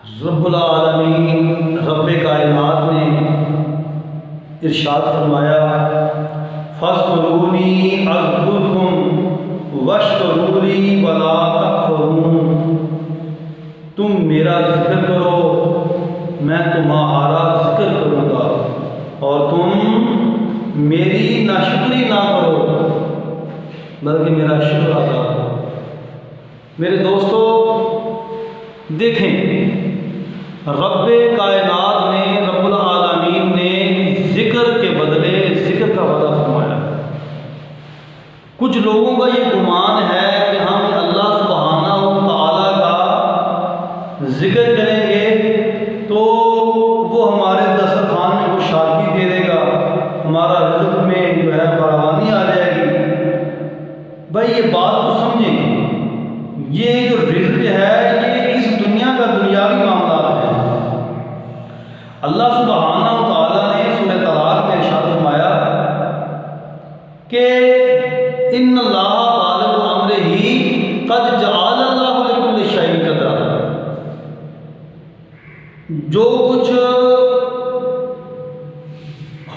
رب العالمین رب کائنات نے ارشاد فرمایا فاذکرونی اذکرکم واشکروا لی ولا تکفرون، تم میرا ذکر کرو میں تمہارا ذکر کروں گا اور تم میری ناشکری نہ کرو بلکہ میرا شکر ادا کرو۔ میرے دوستو دیکھیں، رب کائنات نے رب العالمین نے ذکر کے بدلے ذکر کا وعدہ فرمایا۔ کچھ لوگوں کا یہ گمان ہے کہ ہم اللہ سبحانہ و تعالیٰ کا ذکر کریں گے تو وہ ہمارے دسترخوان میں کچھ شادی دے دے گا، ہمارا رزق میں جو ہے فراوانی آ جائے گی۔ بھائی یہ بات تو سمجھیں، یہ جو رزق ہے یہ اس دنیا کا دنیاوی معاملات ہے۔ اللہ سبحانہ و تعالیٰ نے سورہ طلاق میں ارشاد فرمایا کہ ان اللہ بالغ امرہ قد جعل اللہ لکل شیء قدرا، جو کچھ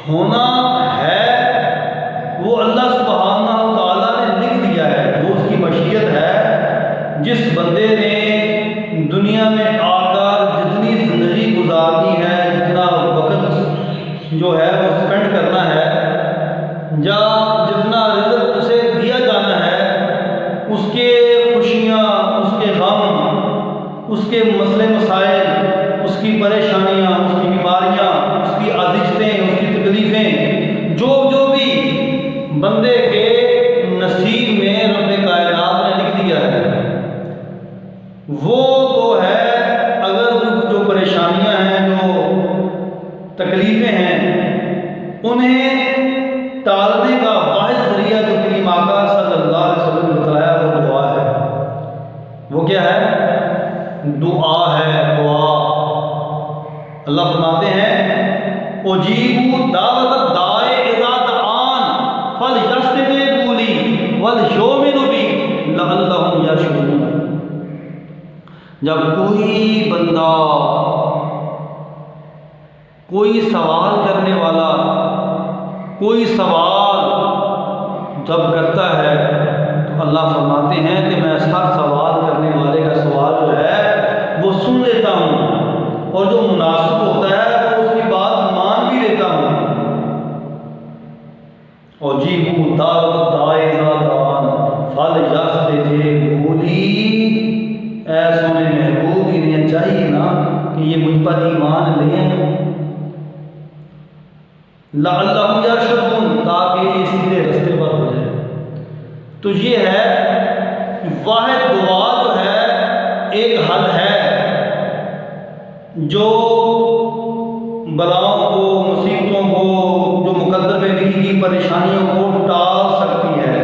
ہونا ہے وہ اللہ سبحانہ و تعالیٰ نے لکھ دیا ہے، جو اس کی مشیت ہے۔ جس بندے نے دنیا میں آ کر جتنی زندگی گزارنی ہے، جتنا وقت جو ہے وہ اسپینڈ کرنا ہے، یا جتنا رزق اسے دیا جانا ہے، اس کے خوشیاں، اس کے غم، اس کے مسئلے مسائل، اس کی پریشانیاں، اس کی بیماریاں، اس کی اذیتیں، اس کی تکلیفیں، جو بھی بندے کے نصیب میں رب کائنات نے لکھ دیا ہے، وہ تو ہے۔ اگر جو پریشانیاں ہیں، جو تکلیفیں ہیں، انہیں ٹالنے کا واحد ذریعہ جو کریم آقا صلی اللہ علیہ وسلم نے بتلایا وہ دعا ہے۔ وہ کیا ہے؟ دعا ہے، دعا۔ اللہ فرماتے ہیں اجیبوا دعوت الداع اذا دعان فلیستجیبوا لی ولیؤمنوا بی لعلہم یرشدون۔ جب کوئی بندہ، کوئی سوال کرنے والا، کوئی سوال جب کرتا ہے تو اللہ فرماتے ہیں کہ میں ہر سوال کرنے والے کا سوال جو ہے وہ سن لیتا ہوں، اور جو مناسب ہوتا ہے وہ اس کی بات مان بھی لیتا ہوں۔ اجیبوا دعوت الداع اذا دعان فلیستجیبوا لی۔ اے سونے محبوب، انہیں چاہیے نا کہ یہ مجھ پر ایمان لیں، لعلہم یرشدون، تاکہ یہ سیدھے رستے پر ہو جائے۔ تو یہ ہے واحد دعا جو ہے ایک حل ہے جو بلاؤں کو، مصیبتوں کو، جو مقدر میں لکھی گئی پریشانیوں کو ٹال سکتی ہے۔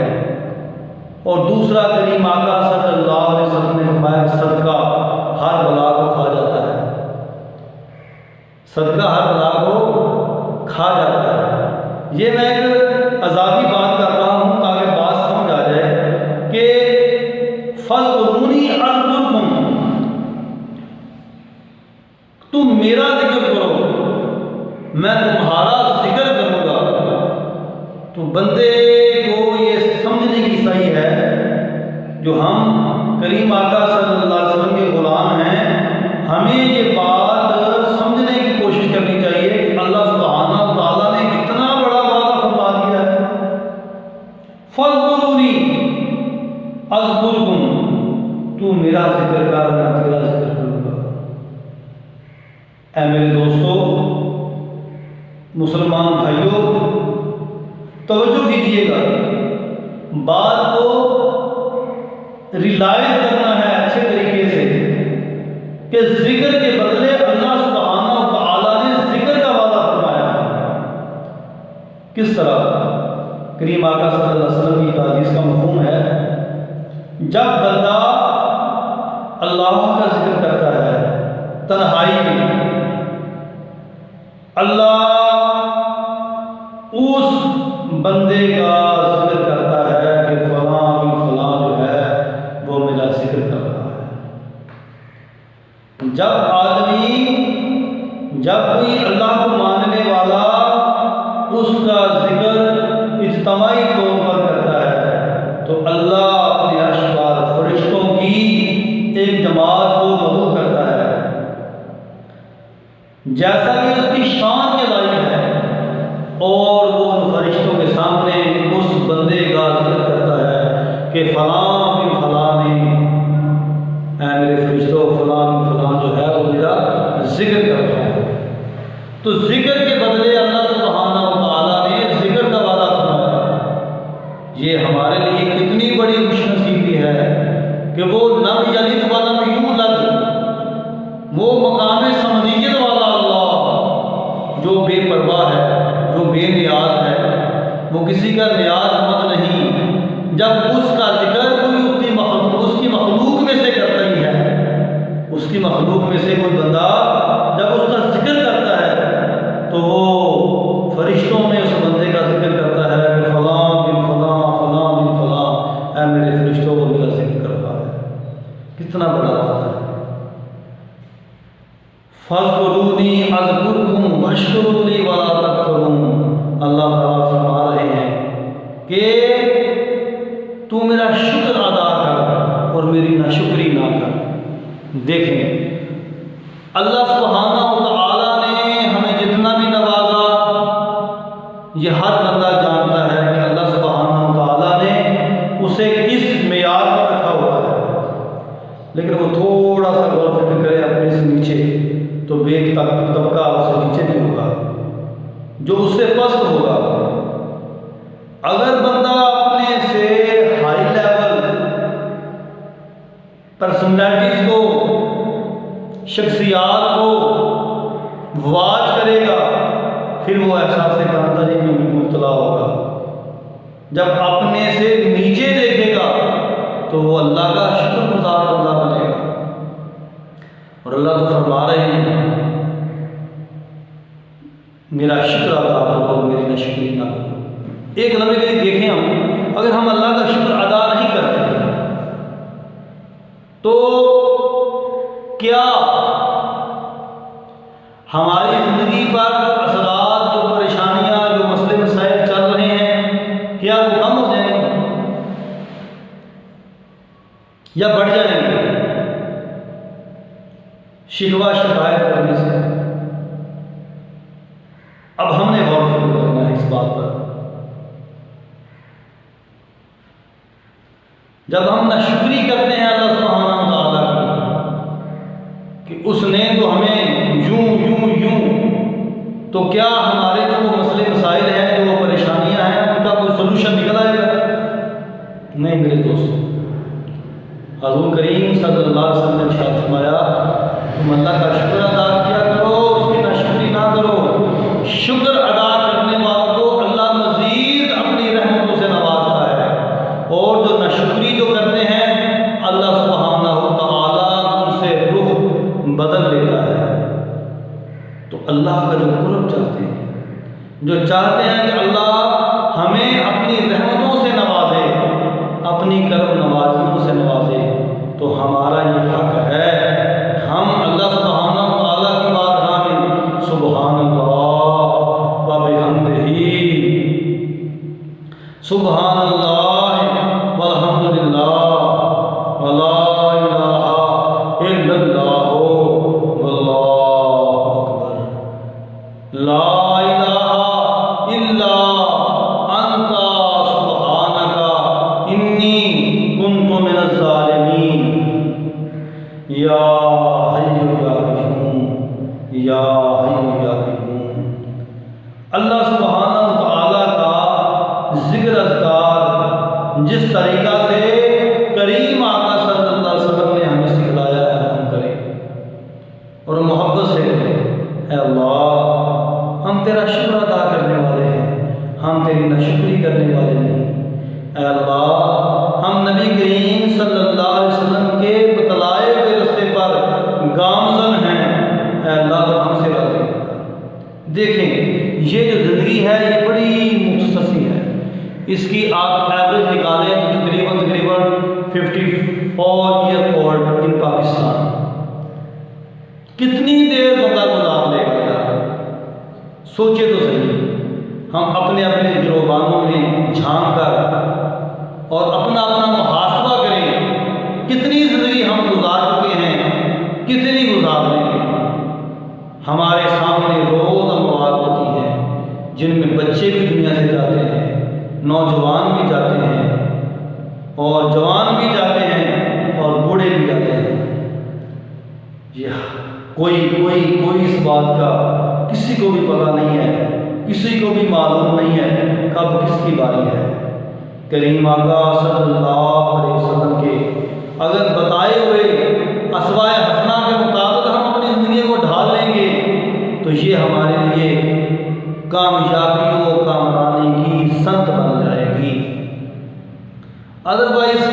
اور دوسرا کریم آقا صلی اللہ علیہ وسلم نے فرمایا صدقہ ہر بلا کو کھا جاتا ہے، صدقہ ہر بلا کو کھا جاتا ہے۔ یہ میں ایک اضافی بات کر رہا ہوں تاکہ بات سمجھ آ جائے کہ فاذکرونی اذکرکم، تم میرا ذکر کرو میں تمہارا ذکر کروں گا۔ تو بندے کو یہ سمجھنے کی صحیح ہے، جو ہم کریم آقا صلی اللہ علیہ وسلم کے غلام ہیں، ہمیں یہ بات سمجھنے کی کوشش کرنی چاہیے کہ اللہ سبحانہ و تعالیٰ نے اتنا بڑا وعدہ فرما دیا ہے، فاذکرونی اذکرکم، تو میرا ذکر کر میں تیرا ذکر کروں گا۔ اے میرے دوستو، مسلمان بھائیوں، توجہ کیجیے گا، بات کو ریلائز کرنا ہے اچھے طریقے سے کہ ذکر کے بدلے اللہ سبحانہ و تعالیٰ نے ذکر کا وعدہ فرمایا ہے۔ کس طرح؟ کریم آقا صلی اللہ علیہ وسلم کی حدیث کا مفہوم ہے، جب بندہ اللہ کا ذکر کرتا ہے تنہائی میں، اللہ اس بندے کا ذکر کرتا ہے کہ فلاں فلاں جو ہے وہ میرا ذکر کر رہا ہے۔ جب کوئی اللہ کو ماننے والا اس کا ذکر اجتماعی طور پر کرتا ہے تو اللہ اپنے عرش پر فرشتوں کی ایک جماعت کو مدعو کرتا ہے، جیسا کہ اس کی شان کے لائق ہے، اور وہ ان فرشتوں کے سامنے اس بندے کا ذکر کرتا ہے کہ فلاں بن فلاں نے، اے میرے فرشتوں فلاں بن فلاں جو ہے وہ میرا ذکر کر رہا ہے۔ تو ذکر کے بدلے اللہ سبحانہ و تعالیٰ نے ذکر کا وعدہ فرمایا۔ یہ ہمارے لیے کتنی بڑی خوش نصیبی ہے کہ وہ لم یلد ولم یولد، وہ مقام سمدیت والا اللہ جو بے پرواہ ہے، جو بے نیاز ہے، وہ کسی کا نیاز مند نہیں، جب اس کا ذکر کوئی اس کی مخلوق میں سے کرتا ہی ہے، اس کی مخلوق میں سے کوئی بندہ جب اس کا ذکر کرتا ہے تو وہ فرشتوں میں اس بندے کا ذکر کرتا ہے کہ فلاں بن فلاں فلاں بن فلاں، اے میرے فرشتوں کو میرا ذکر کر رہا ہے۔ کتنا بڑا بات ہے۔ فاذکرونی اذکرکم واشکروا لی ولا تکفرون، اللہ تعالیٰ فرما رہے ہیں کہ تو میرا شکر ادا کر اور میری ناشکری نہ کر۔ دیکھیں اللہ سبحانہ و تعالیٰ نے ہمیں جتنا بھی نوازا، یہ ہر بندہ جانتا ہے کہ اللہ سبحانہ و تعالیٰ نے اسے کس معیار پر رکھا ہوا ہے، لیکن وہ تھوڑا سا غور و فکر کرے اپنے سے نیچے تو بے طبقہ اس سے نیچے بھی ہوگا، جو اس سے پست ہوگا۔ اگر بندہ اپنے سے ہائی لیول پرسنالٹیز کو، شخصیات کو واچ کرے گا، پھر وہ احساس کمتری میں مبتلا ہوگا۔ جب اپنے سے نیچے دیکھے گا تو وہ اللہ کا شکر گزار بندہ بنے گا۔ اور اللہ تو فرما رہے ہیں میرا شکر ادا کرو اور میری ناشکری نہ کرو۔ ایک لمحے کے لیے دیکھیں اگر ہم اللہ کا شکر ادا نہیں کرتے تو کیا ہماری زندگی پر جو اثرات، جو پریشانیاں، جو مسئلے مسائل چل رہے ہیں، کیا وہ کم ہو جائیں گے یا بڑھ جائیں گے شکوہ شکایت کرنے سے؟ اب ہم نے غور و فکر کرنا ہے اس بات پر۔ جب ہم ناشکری کرتے ہیں اللہ سبحانہ و تعالیٰ کی کہ اس نے تو ہمیں یوں تو کیا ہمارے جو وہ مسئلے مسائل ہیں، جو وہ پریشانیاں ہیں، ان کا کوئی سلوشن نکل آئے گا؟ نہیں میرے دوستو، حضور کریم صلی اللہ علیہ وسلم نے ارشاد فرمایا تم اللہ کا شکر ادا کیا کرو، اس کی ناشکری نہ کرو۔ شکر ادا کرنے والوں کو اللہ مزید اپنی رحمتوں سے نوازتا ہے، اور جو ناشکری جو کرتے ہیں اللہ سبحانہ و تعالیٰ ان سے رخ بدل لیتا ہے۔ تو اللہ کا جو قرب چاہتے ہیں، جو چاہتے ہیں کہ اللہ ہمیں اپنی رحمتوں سے نوازے، اپنی کرم نوازیوں سے نوازے، تو ہمارا یہ حق ہے ہم اللہ سبحانہ و تعالیٰ کی بارگاہ میں سبحان اللہ و بحمدہ، سبحان اللہ والحمد للہ ولا الہ الا اللہ واللہ اکبر، لا الہ الا انت سبحانک انی کنت من الظالمین، یا حی یا قیوم، یا حی یا قیوم۔ اللہ سبحانہ و تعالیٰ کا ذکر اذکار جس طریقہ سے کریم آقا صلی اللہ علیہ وسلم نے ہمیں سکھلایا ہے ہم کریں اور محبت سے کریں۔ اے اللہ ہم تیرا شکر ادا کرنے والے ہیں، ہم تیری ناشکری کرنے والے نہیں۔ اے اللہ ہم نبی کریم صلی اللہ علیہ وسلم کے بتلائے ہوئے راستے پر گامزن ہیں، اے اللہ تو ہم سے راضی ہو۔ دیکھیں یہ جو زندگی ہے یہ بڑی مختصر سی ہے، اس کی آپ ایوریج نکالیں تو تقریباً 54 ایئر اولڈ ان پاکستان، سوچے تو صحیح، ہم اپنے اپنے گروبانوں میں جھانک کر اور اپنا اپنا محاسبہ کریں، کتنی زندگی ہم گزار چکے ہیں، کتنی گزار لیں گے۔ ہمارے سامنے روز اموات ہوتی ہیں جن میں بچے بھی دنیا سے جاتے ہیں، نوجوان بھی جاتے ہیں اور جوان بھی جاتے ہیں اور بوڑھے بھی جاتے ہیں۔ کوئی اس بات کا کسی کو بھی پتہ نہیں ہے، کسی کو بھی معلوم نہیں ہے کب کس کی باری ہے۔ کریم آقا صلی اللہ علیہ وسلم کے اگر بتائے ہوئے اسوائے حسنہ کے مطابق ہم اپنی زندگی کو ڈھال لیں گے تو یہ ہمارے لیے کامیابی و کامرانی کی سنت بن جائے گی، ادروائز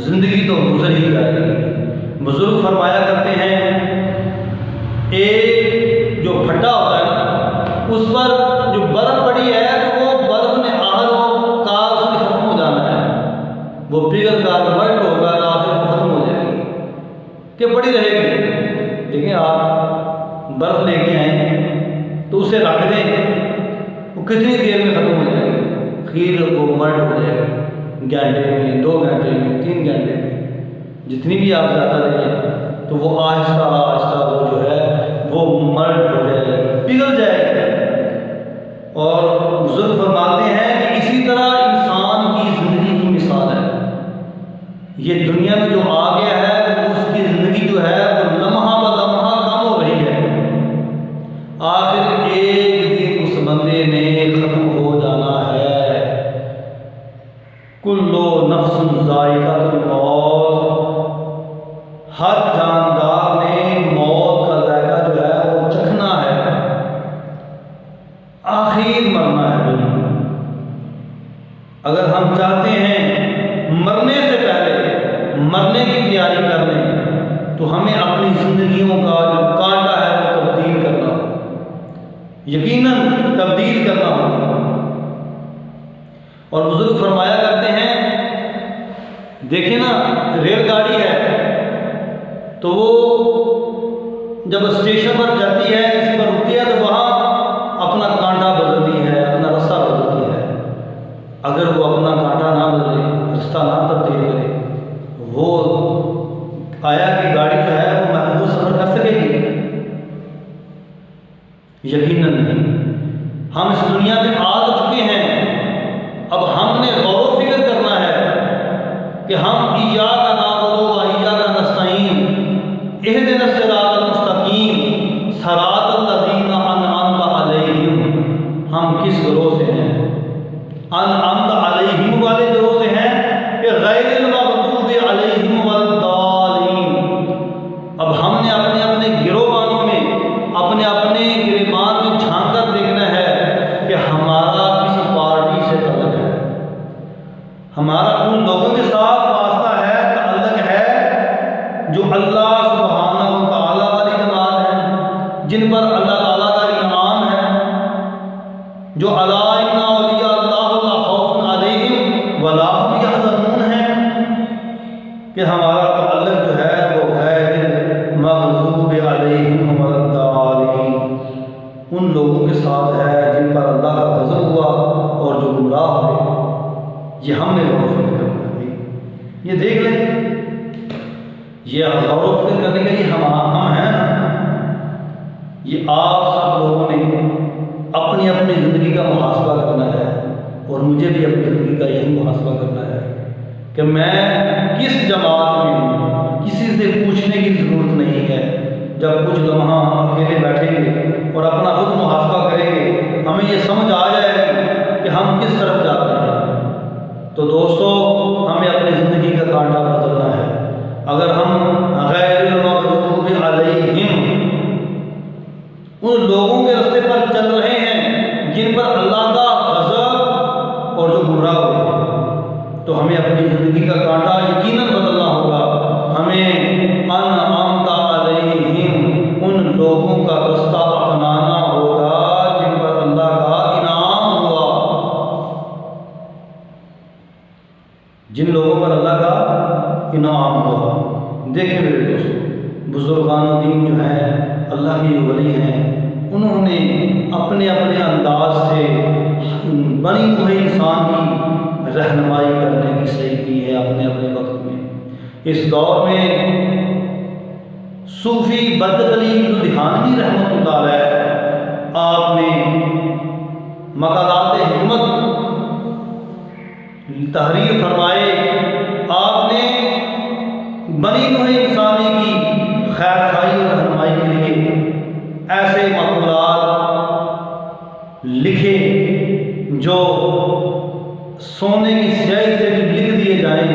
زندگی تو گزر ہی جائے گی۔ بزرگ فرمایا کرتے ہیں ایک جو پھٹا ہوتا ہے نا، اس پر جو برف پڑی ہے تو وہ برف نے آہر و کار اس میں ختم ہو جانا ہے، وہ پگھل کر ملٹ ہو کر آخر ختم ہو جائے گی کہ پڑی رہے گی۔ دیکھیں آپ برف لے کے آئیں تو اسے رکھ دیں، وہ کتنی دیر میں ختم ہو جائے گی؟ خیر وہ ملٹ ہو جائے گی، گھنٹے میں، 2 گھنٹے میں، 3 گھنٹے میں، جتنی بھی آپ زیادہ دیں تو وہ آہستہ آہستہ وہ جو ہے وہ ملٹ ہو جائے گی، پگھل جائے گی۔ اور بزرگ فرماتے ہیں کہ اسی طرح انسان کی زندگی کی مثال ہے، یہ دنیا میں جو آ گیا ہے اس کی زندگی جو ہے وہ لمحہ بہ لمحہ کم ہو رہی ہے، آخر ایک دن اس بندے نے ختم ہو جانا ہے۔ کل نفس ذائقۃ الموت، ہر جاندار نے موت کا ذائقہ جو ہے وہ چکھنا ہے، آخر مرنا ہے بھائی۔ اگر ہم چاہتے ہیں مرنے سے پہلے مرنے کی تیاری کر لیں تو ہمیں اپنی زندگیوں کا جو کانٹا ہے وہ تبدیل کرنا ہوگا، یقیناً تبدیل کرنا ہوگا۔ اور بزرگ فرمایا کرتے ہیں دیکھیں نا، ریل گاڑی ہے تو وہ جب اسٹیشن پر جاتی ہے، کسی پر رکتی ہے تو وہاں اپنا کانٹا بدلتی ہے، اپنا رستہ بدلتی ہے۔ اگر وہ اپنا کانٹا نہ بدلے، رستہ نہ تبدیل کرے، وہ آیا کہ گاڑی جو ہے وہ محفوظ سفر کر سکے گی؟ یقیناً نہیں۔ ہم اس دنیا میں آ تو چکے ہیں، اب ہم نے غور و فکر کرنا ہے کہ ہم ایاک نعبد و ایاک نستعین، اہدنا الصراط المستقیم صراط الذین انعمت علیہم، ہم کس گروہ سے ہیں؟ انعمت علیہم والے گروہ سے ہیں کہ غیر المغضوب علیہم والضالین؟ اب ہم نے اپنے اپنے گروہانوں میں، اپنے اپنے گریبان میں جھانک کر دیکھنا ہے کہ ہمارا کس پارٹی سے تعلق ہے، ہمارا ان لوگوں کے ساتھ واسطہ ہے، تعلق ہے جو اللہ سبحانہ و تعالیٰ والی جماعت ہے، جن پر اللہ تعالیٰ کا انعام ہے، جو الا ان اولیاء اللہ لا خوف علیہم ولا هم یحزنون ہے، کہ ہمارا تعلق جو ہے وہ غیر المغضوب علیہم ولا الضالین، ان لوگوں کے ساتھ ہے جن پر اللہ کا غضب ہوا اور جو گمراہ ہوئے۔ یہ ہم نے غور و فکر کرنا ہے، یہ دیکھ لیں، یہ غور و فکر کرنے کے لیے ہم ہیں نا، یہ آپ سب لوگوں نے اپنی اپنی زندگی کا محاسبہ کرنا ہے، اور مجھے بھی اپنی زندگی کا یہی محاسبہ کرنا ہے کہ میں کس جماعت میں ہوں۔ کسی سے پوچھنے کی ضرورت نہیں ہے، جب کچھ لمحہ ہم اکیلے بیٹھیں گے اور اپنا خود محاسبہ کریں گے، ہمیں یہ سمجھ آ جائے گی کہ ہم کس طرف جا رہے ہیں۔ تو دوستو، ہمیں اپنی زندگی کا کانٹا بدلنا ہے۔ اگر ہم غیر المغضوب علیہم، ان لوگوں کے راستے پر چل رہے ہیں جن پر اللہ کا غضب اور جو گمراہ ہوئے ہیں، تو ہمیں اپنی زندگی کا کانٹا یقیناً بدلنا ہوگا۔ ہمیں انعمت علیہم، ان لوگوں کا رستہ اپنانا ہوگا جن پر اللہ کا انعام ہوا، جن لوگوں پر اللہ کا انعام ہوا۔ دیکھیں میرے دوستو، بزرگان دین جو ہیں، اللہ کے ولی ہیں، انہوں نے اپنے اپنے انداز سے بنی ہوئے انسان کی رہنمائی کرنے کی صحیح کی ہے اپنے اپنے وقت میں۔ اس دور میں صوفی برکت علی دہانوی رحمۃ اللہ علیہ آپ نے مقالات حکمت تحریر فرمائے، آپ نے بنی ہوئے انسانی کی خیر خواہی اور رہنمائی کے لیے ایسے مقولات لکھے جو سونے کی سیاہی سے بھی لکھ دیے جائیں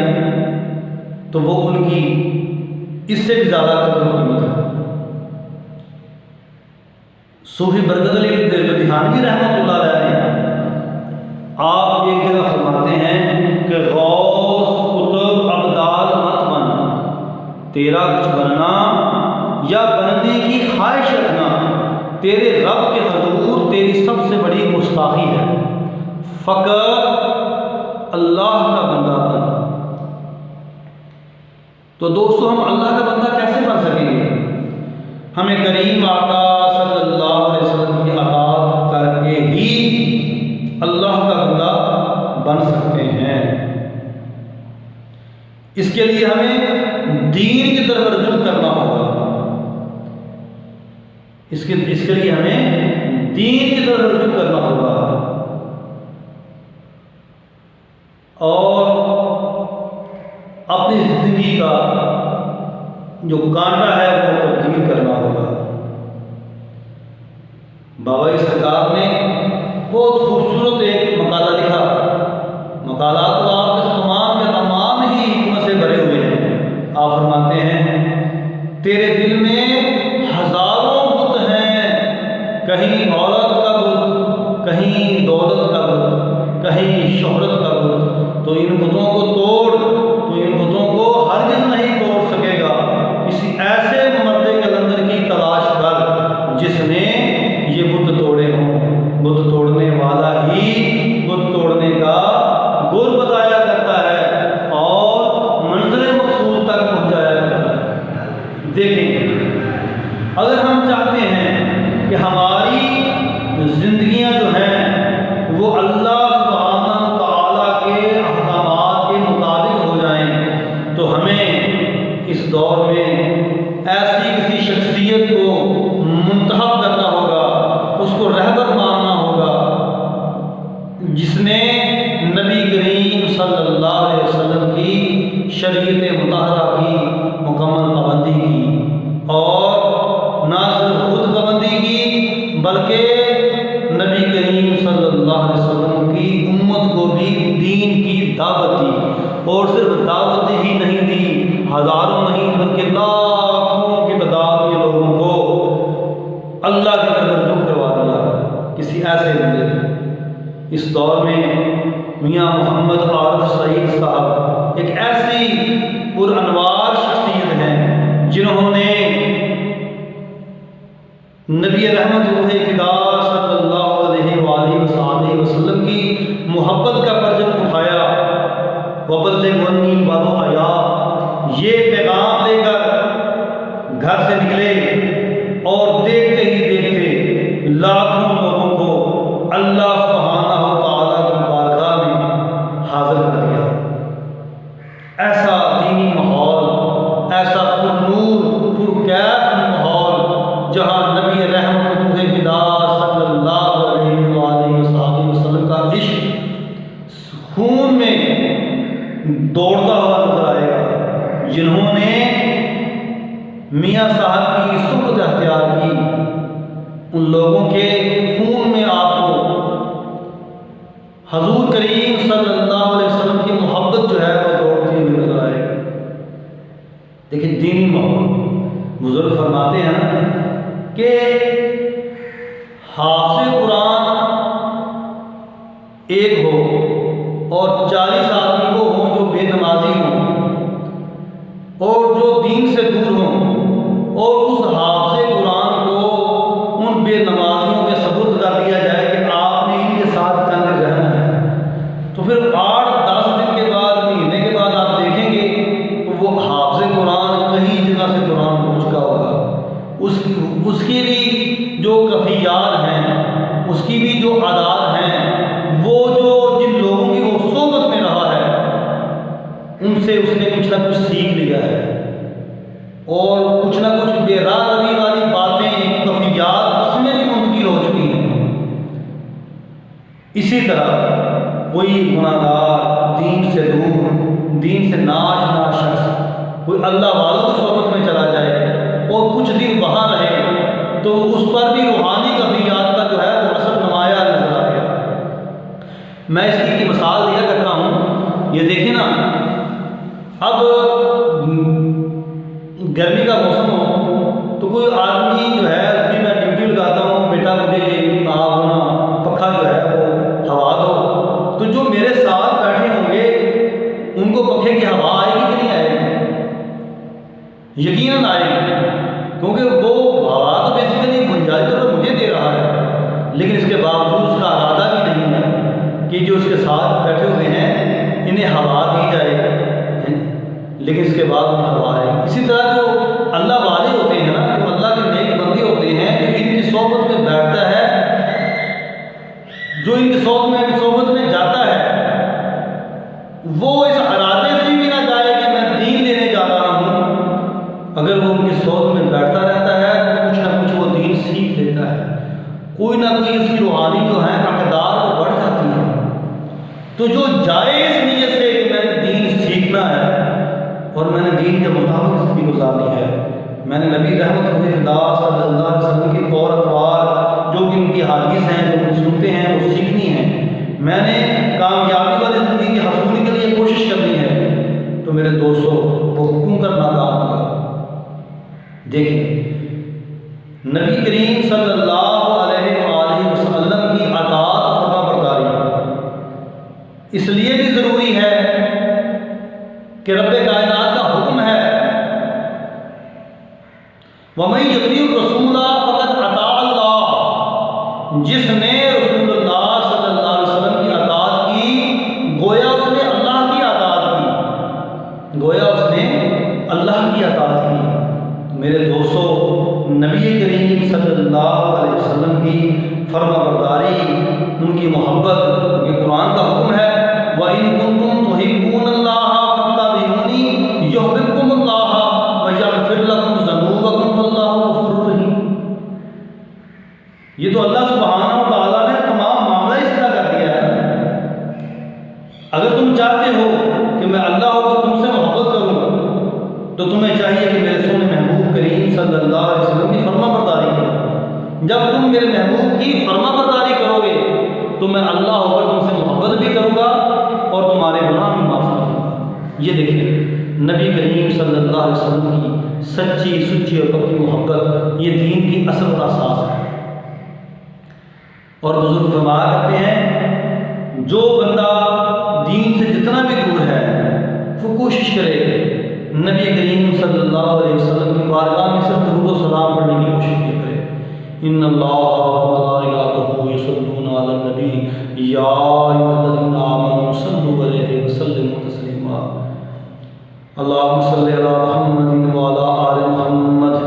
تو وہ ان کی اس سے بھی زیادہ قدر و قیمت ہے۔ صوفی برکت علی دہانوی رحمۃ اللہ علیہ نے آپ ایک جگہ فرماتے ہیں کہ غوث قطب ابدال مت بن، تیرا کچھ بننا یا بننے کی خواہش رکھنا تیرے رب کے حضور تیری سب سے بڑی گستاخی ہے، فقط اللہ کا بندہ بن۔ تو دوستو ہم اللہ کا بندہ کیسے بن سکیں گے؟ ہمیں کریم آقا صلی اللہ علیہ وسلم کی اطاعت کر کے ہی اللہ کا بندہ بن سکتے ہیں۔ اس کے لیے ہمیں دین کی طرف رجوع کرنا ہوگا، اس کے لیے ہمیں دین کی طرف رجوع کرنا ہوگا اور اپنی زندگی کا جو کانٹا ہے وہ تبدیل کرنا ہوگا۔ بابا سرکار نے بہت خوبصورت ایک مقالہ لکھا، مقالات تو آپ کے تمام کے تمام ہی حکمت سے بھرے ہوئے ہیں۔ آپ فرماتے ہیں تیرے دل میں ہزاروں بت ہیں، کہیں عورت کا بت، کہیں دولت کا بت، کہیں شہرت کا بت، تو ان بتوں کو توڑ، تو ان بتوں کو ہرگز نہیں توڑ سکے گا۔ کسی ایسے مرد کلندر کی تلاش کر جس نے یہ بت توڑے ہوں۔ بت توڑنے والا ہی بت توڑنے کا گر بتایا کرتا ہے اور منزل مقصود تک پہنچایا کرتا ہے۔ دیکھیں، اگر ہم چاہتے ہیں کہ ہماری زندگیاں جو ہیں وہ اللہ سبحانہ تعالیٰ کے احکامات کے مطابق ہو جائیں تو ہمیں اس دور میں ایسی کسی شخصیت کو منتخب کرنا ہوگا، اس کو رہبر ماننا ہوگا جس نے نبی کریم صلی اللہ علیہ وسلم کی شریعت مطہرہ کی مکمل پابندی کی، اور نہ صرف خود پابندی کی بلکہ نبی کریم صلی اللہ علیہ وسلم کی امت کو بھی دین کی دعوت دی، اور صرف دعوت ہی نہیں دی، ہزاروں نہیں بلکہ لاکھوں کی تعداد میں لوگوں کو اللہ کی طرف رجوع کروا دیا کسی ایسے بندے نے۔ اس دور میں میاں محمد عارف سعید صاحب ایک ایسی پرانوار شخصیت ہیں جنہوں نے نبی رحمت فدا صلی اللہ علیہ وآلہ وسلم وسلم کی محبت کا پرچم اٹھایا، وَبَلِّغْ عَنِّي وَلَوْ آیَاتٍ، یہ پیغام لے کر گھر سے نکلے اور دیکھتے ہی دیکھتے لاکھوں لوگوں کو اللہ سبحانہ تعالیٰ کی بارگاہ میں حاضر کر دیا۔ ایسا دینی ماحول، ایسا پرنور پرکیف ماحول جہاں نبی رحمت فدا صلی اللہ علیہ وآلہ وسلم کا عشق خون میں دوڑتا ہوا نظر آئے گا۔ جنہوں نے میاں صاحب کی صحبت اختیار کی، ان لوگوں کے خون میں آپ کو حضور کریم صلی اللہ علیہ وسلم کی محبت جو ہے وہ دوڑتی ہوئی نظر آئے گی۔ دیکھیں دینی ماحول، بزرگ فرماتے ہیں کہ حافظ قرآن ایک ہو اور 40 آدمی وہ ہوں جو بے نمازی ہوں اور جو دین سے دور ہوں، اور اس حافظ قرآن کو ان بے نمازیوں کے سپرد کر دیا جائے کہ آپ نے ان کے ساتھ تنگ رہنا ہے، تو پھر 8-10 دن کے بعد، مہینے کے بعد آپ دیکھیں گے کہ وہ حافظ قرآن کہیں جگہ سے قرآن پہنچ چکا ہوگا، اس کی بھی جو جو کفیات ہیں، اس کی بھی جو عادات ہیں، وہ جو جن لوگوں کی وہ صحبت میں رہا ہے ان سے اس نے کچھ نہ کچھ سیکھ لیا ہے، اور کچھ نہ کچھ بے راہ روی والی باتیں، کفیات اس میں بھی منتقل ہو چکی ہیں۔ اسی طرح کوئی گناہ گار، دین سے دور، دین سے ناآشنا شخص کوئی اللہ والوں کی صحبت میں چلا جائے اور کچھ دن وہاں رہے تو اس پر بھی روحانی کفیات کا جو ہے وہ اثر نمایاں نظر آئے گا۔ میں اس کی مثال دیا کرتا ہوں، یہ دیکھیں نا، اب گرمی کا موسم ہو تو کوئی آدمی جو ہے اس کی میں ڈیوٹی لگاتا ہوں، بیٹا مجھے یہ آپ ہونا پکھا جو ہے وہ ہوا دو، تو جو میرے ساتھ بیٹھے ہوں گے ان کو پنکھے کی ہوا آئے گی کہ نہیں آئے گی؟ یقیناً آئے گی، کیونکہ وہ ہوا تو بیسیکلی گنجائش تو مجھے دے رہا ہے، لیکن اس کے باوجود اس کا ارادہ بھی نہیں ہے کہ جو اس کے ساتھ بیٹھے ہوئے ہیں انہیں ہوا دی جائے، لیکن اس کے بعد انہیں ہوا آئے گی۔ اسی طرح جو اللہ والے ہوتے ہیں نا، جو اللہ کے نیک بندے ہوتے ہیں، جو ان کی صحبت میں بیٹھتا ہے، جو ان کی صحبت میں جاتا ہے، وہ اس ارادے سے بھی نہ جائے کہ میں دین لینے جا رہا ہوں، اگر وہ ان کی صحبت میں بیٹھتا رہتا ہے تو کچھ نہ کچھ وہ دین سیکھ لیتا ہے، کوئی نہ کوئی اس کی روحانی جو ہے اقدار وہ بڑھ جاتی ہے۔ تو جو جائے اس نیت سے کہ میں نے دین سیکھنا ہے اور میں نے دین کے مطابق زندگی گزارنی ہے، میں نے نبی رحمت خدا صلی اللہ علیہ وسلم کی طور اطوار جو کہ ان کی حدیث ہیں، جو سنتے ہیں، وہ سیکھنی ہے، میں نے کامیابی والی زندگی کی حصولی کے لیے کوشش کرنی ہے، تو میرے دوستوں وہ حکم کرنا کام ہوگا۔ دیکھیں، نبی کریم صلی اللہ علیہ وآلہ وسلم کی اطاعت و فرما برداری اس لیے بھی ضروری ہے کہ رب کائنات کا حکم ہے، وَمَن يُطِعِ الرَّسُولَ فَقَدْ أَطَاعَ اللَّهَ، جس نے رسول اللہ صلی اللہ علیہ وسلم کی اطاعت کی گویا اس نے اللہ کی اطاعت کی، گویا اس نے اللہ کی اطاعت کی۔ میرے دوستو، نبی کریم صلی اللہ علیہ وسلم کی فرما برداری، ان کی محبت، کیونکہ قرآن کا حکم ہے وَإِن كُنتُمْ تُحِبُّونَ اللَّهَ فَاتَّبِعُونِي يُحْبِبْكُمُ اللَّهُ وَيَغْفِرْ لَكُمْ ذُنُوبَكُمْ وَاللَّهُ غَفُورٌ رَحِيمٌ۔ یہ تو اللہ سبحانہ و تعالیٰ نے تمام معاملہ اس طرح کر دیا ہے۔ اگر تم چاہتے ہو کہ میں اللہ ہو کر تم سے محبت کروں تو تمہیں چاہیے کہ میرے سونے محبوب کریم صلی اللہ علیہ وسلم کی فرما برداری کرو۔ جب تم میرے محبوب کی فرما برداری کرو گے تو میں اللہ ہو کر تم سے محبت بھی کروں گا اور تمہارے گناہ بھی معاف کروں گا۔ یہ دیکھیں، نبی کریم صلی اللہ علیہ وسلم کی سچی سچی اور پکی محبت یہ دین کی اصل اور اساس ہے۔ اور بزرگ فرمایا کرتے ہیں، جو بندہ دین سے جتنا بھی دور ہے وہ کوشش کرے نبی کریم صلی اللہ علیہ وسلم کی بارگاہ میں صرف درود و سلام پڑھنے کی کوشش کرے۔ ان اللہ و ملائکتہ یصلون علی النبی یا ایھا الذین آمنوا صلوا علیہ وسلموا تسلیما۔ اللہم صلی علی محمد وعلی آل محمد۔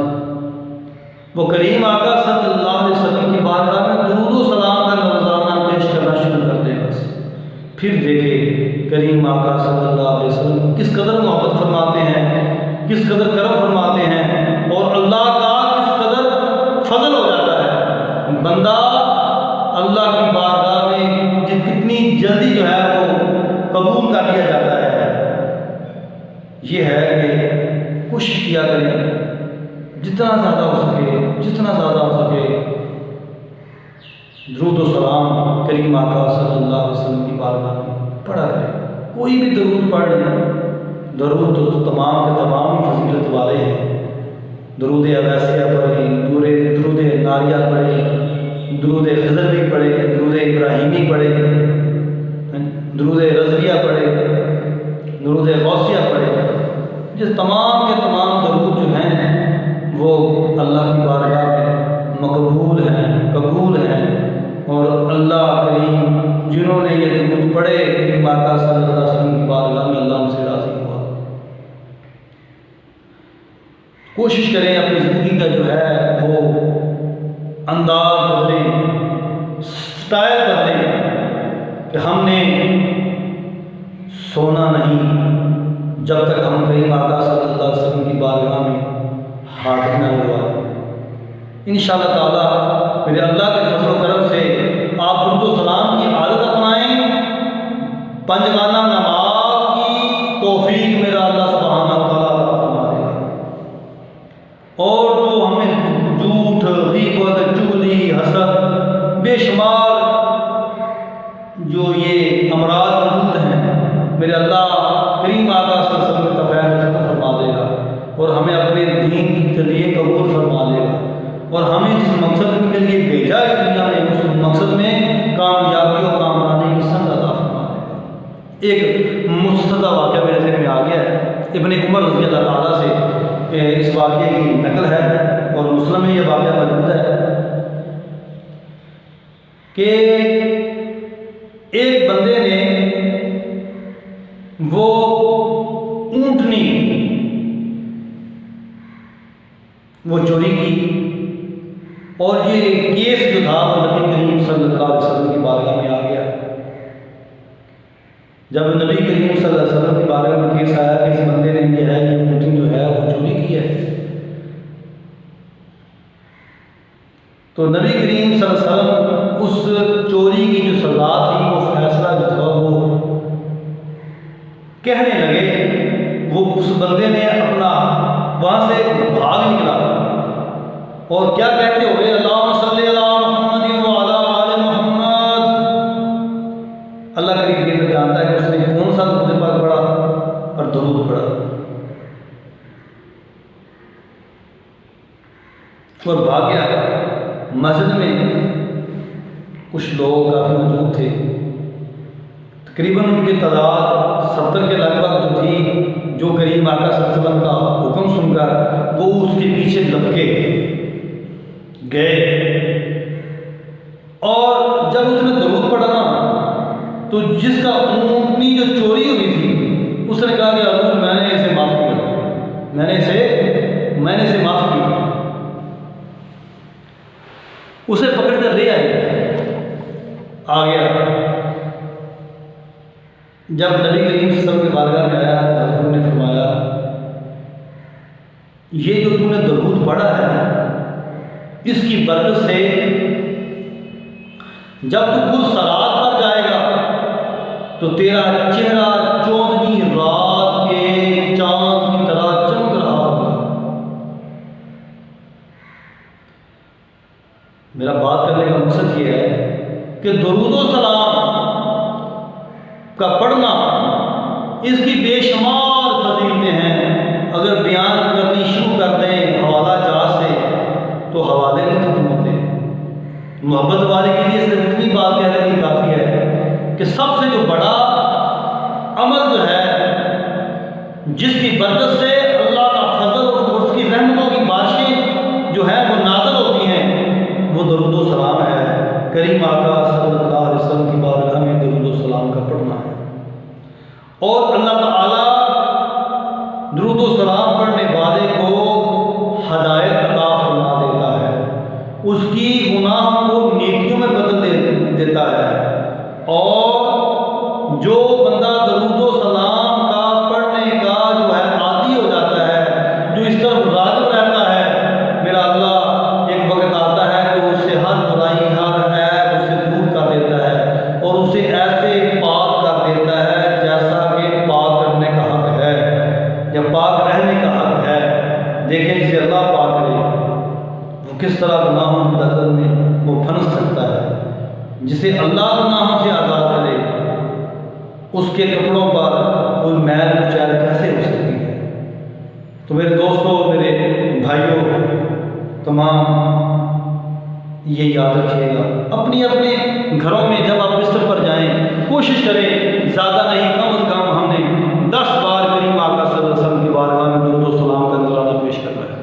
وہ کریم آقا صلی اللہ علیہ وسلم کی بارگاہ میں درود و سلام کا نذرانہ پیش کرنا شروع کر دے بس، پھر دیکھے کریم آقا صلی اللہ علیہ وسلم کس قدر محبت فرماتے ہیں، کس قدر کرم فرماتے ہیں، اور اللہ کا کس قدر فضل ہو جاتا ہے۔ بندہ اللہ کی بارگاہ میں کتنی جلدی جو ہے وہ قبول کر لیا جاتا ہے۔ یہ ہے کہ کوشش کیا کریں جتنا زیادہ ہو سکے، جتنا زیادہ ہو سکے درود و سلام کریم آقا صلی اللہ علیہ وسلم کی بارگاہ میں پڑھا کریں۔ کوئی بھی درود پڑھ لیں، درود تو تمام کے تمام ہی فضیلت والے ہیں۔ درود اویسیہ پڑھیں، درود ناریہ پڑھیں، درود خضروی پڑھیں، درود ابراہیمی پڑھیں، درود رضویہ پڑھیں، درود غوثیہ پڑھیں۔ جس تمام کے تمام درود جو ہیں وہ اللہ کی بارگاہ میں مقبول ہیں، قبول ہیں، اور اللہ کریم جنہوں نے یہ درود پڑھے کریم آقا صلی اللہ علیہ وسلم کی بارگاہ میں اللہ ان سے راضی ہوا۔ کوشش کریں اپنی زندگی کا جو ہے وہ انداز بدلے، سٹائل بدلے کہ ہم نے سونا نہیں جب تک ہم کریم آقا صلی اللہ علیہ وسلم کی بارگاہ میں حاضر نہ ہوا۔ انشاءاللہ تعالیٰ میرے اللہ کے فضل و کرم سے آپ درود و سلام کی عادت اپنائیں، پنجگانہ نماز کی توفیق میرا اللہ سبحانہ و تعالیٰ فرما دے گا، اور جو ہمیں جھوٹ، غیبت، چغلی، حسد، بے شمار جو یہ امراض موجود ہیں، میرے اللہ کریم آقا صلی اللہ علیہ وسلم کا فیض ختم فرما دے گا، اور ہمیں اپنے دین کے لیے قبول فرما لے گا، اور ہمیں جس مقصد کے لیے بھیجا اس دنیا میں اس مقصد میں کامیابی اور کامرانی کی سند عطا فرما دے گا۔ ایک مستضی واقعہ میرے ذہن میں آ گیا ہے، ابن عمر رضی اللہ تعالیٰ سے اس واقعے کی نقل ہے، اور مسلم میں یہ واقعہ موجود ہے کہ ایک بندے نے وہ اونٹنی وہ چوری کی، اور یہ کیس جو تھا وہ نبی کریم صلی اللہ علیہ وسلم کی بارگاہ میں آ گیا۔ جب نبی کریم صلی اللہ علیہ وسلم کی بارگاہ میں کیس آیا کہ اس بندے نے یہ اونٹنی جو ہے وہ چوری کی ہے، تو نبی کریم صلی اللہ علیہ وسلم اس چوری کی جو سزا تھی، وہ فیصلہ جو تھا وہ کہنے لگے۔ وہ اس بندے نے اپنا وہاں سے بھاگ نکلا اور کیا کہتے ہوئے، اللہم صلی علی محمد وعلی آل محمد۔ اللہ کریم یہ تو جانتا ہے کہ اس نے کون سا درود پاک پڑھا اور درود پڑھا، اور بھاگ گیا۔ مسجد میں کچھ لوگ کافی موجود تھے، تقریباً ان کی تعداد 70 کے لگ بھگ جو تھی، جو کریم آقا صلی اللہ علیہ وسلم کا حکم سن کر وہ اس کے پیچھے لپکے گئے، اور جب اس نے درود پڑھا نا، تو جس کا اونٹنی جو چوری ہوئی تھی اس نے کہا کہ حضور میں نے اسے معاف کیا، میں نے اسے معاف کیا۔ اسے پکڑ کر لے آ گیا۔ جب نبی کریم صلی اللہ علیہ وسلم کی بارگاہ میں آیا تو حضور نے فرمایا، یہ جو تو نے درود پڑھا ہے اس کی برکت سے جب تو خود صراط پر جائے گا تو تیرا چہرہ 14ویں رات کے چاند کی طرح چمک رہا ہوگا۔ میرا بات کرنے کا مقصد یہ ہے کہ درود و سلام کا پڑھنا اس کی بے شمار فضیلتیں ہیں۔ اگر بیان کرنی شروع کر دیں حوالہ جات سے تو حوالے نہیں ختم ہوتے۔ محبت والے کے لیے صرف اتنی بات کہہ لینی کافی ہے کہ سب سے جو بڑا عمل جو ہے جس کی برکت سے اللہ کا فضل اور اس کی رحمتوں کی بارشیں جو ہیں وہ نازل ہوتی ہیں، وہ درود و سلام ہے۔ کریم آقا صلی اللہ علیہ وسلم کی بارگاہ میں درود و سلام کا پڑھنا ہے، اور اللہ تعالیٰ درود و سلام پڑھنے والے کو ہدایت عطا فرما دیتا ہے، اس کی گناہ کو نیکیوں میں بدل دیتا ہے، اور جو بندہ درود و سلام کا پڑھنے کا جو ہے عادی ہو جاتا ہے، جو اس طرف راغب رہتا ہے، میرا اللہ ایک وقت آتا ہے کہ اس سے ہر برائی ہر عیب اسے دور کر دیتا ہے، اور اسے ایسے پاک کر دیتا ہے جیسا کہ پاک کرنے کا حق ہے یا پاک رہنے کا حق ہے۔ دیکھیں جسے اللہ پاک کرے وہ کس طرح گناہوں کی دلدل میں وہ پھنس سکتا ہے، جسے اللہ گناہوں سے آزاد کرے اس کے کپڑوں پر کوئی میل کچیل کیسے ہو سکتی ہے۔ تو میرے دوستوں، میرے بھائیوں، تمام یہ یاد رکھیے گا، اپنی اپنے گھروں میں جب آپ بستر پر جائیں کوشش کریں زیادہ نہیں کم از کم ہم نے 10 بار کریم آقا صلی اللہ علیہ وسلم کی بارگاہ میں درود و سلام کا نذرانہ پیش کرنا ہے۔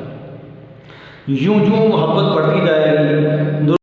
یوں محبت بڑھتی